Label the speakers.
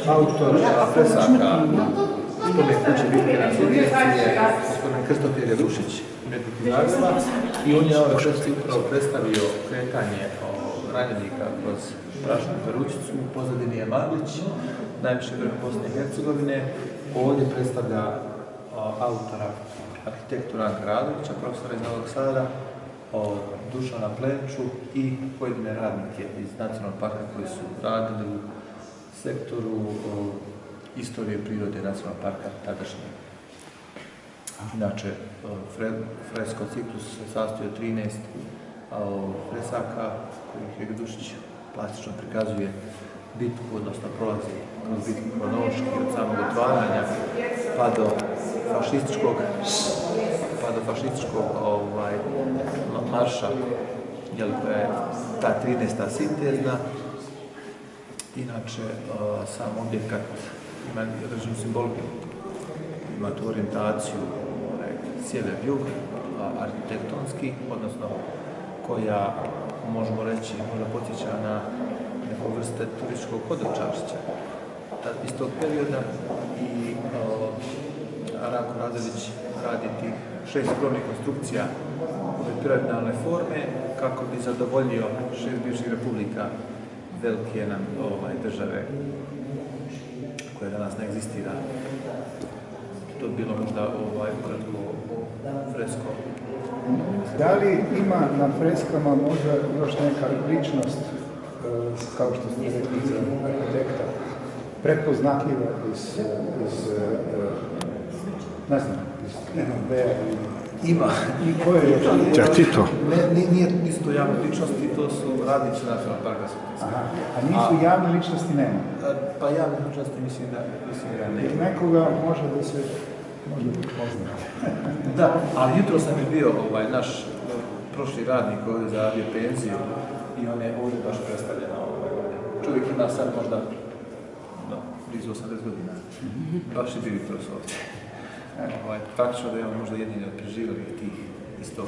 Speaker 1: Autor fresaka spomen kuće Bitke je gospodin Kristofir Jedušić, umjetnik iz Zagreba, i on je ove freske upravo predstavio kretanje ranjenika kroz Prašnu Perućicu. U pozadini je Maglić, najviše vreme Bosne i Hercegovine. Ovdje predstavlja autora, arhitektu Ranka Radovića, profesora iz Novog Sada, Dušana Plenču i pojedine radnike iz Nacionalnog parka koji su radili u sektoru istorije prirode Nacionalnog parka tadašnje. Inače, fresko ciklus se sastoji od 13 fresaka kojih Jedušić plastično prikazuje bitku, odnosno prolazi kroz bitku kronološki od samog otvaranja pa do fašističkog marša, koja je ta 13. sintezna. Inače, sam objekat ima određenu simboliku, ima tu orijentaciju sjever-jug, arhitektonski, odnosno koja, možemo reći, možda podsjeća na neku vrste turističkog hodočašća iz tog perioda. I Ranko Radović radi tih 6 skromnih konstrukcija ove piramidalne forme kako bi zadovoljio 6 bivših republika velike nam države koja danas ne egzistira. To bi bilo možda ukratko fresko.
Speaker 2: Da li ima na freskama možda još neka ličnost, kao što ste rekli za arhitekta, prepoznatljiva iz ne znam, iz NLB-a?
Speaker 1: Ima.
Speaker 2: I koje je?
Speaker 3: Častito.
Speaker 1: Nisu to javne ličnosti, to su radnici Nacionalnog parka.
Speaker 2: A nisu javne ličnosti nema?
Speaker 1: Pa javne ličnosti mislim da ne.
Speaker 2: Nekoga može da se možda pozna.
Speaker 1: Da, ali jutro sam je bio naš prošli radnik koji je zaradio penziju i on je ovdje baš predstavljen. Čovjek ima sad možda blizu 80 godina. Baš je bio jutros ovdje. Faktično da je on možda jedini od preživjelih tih istog.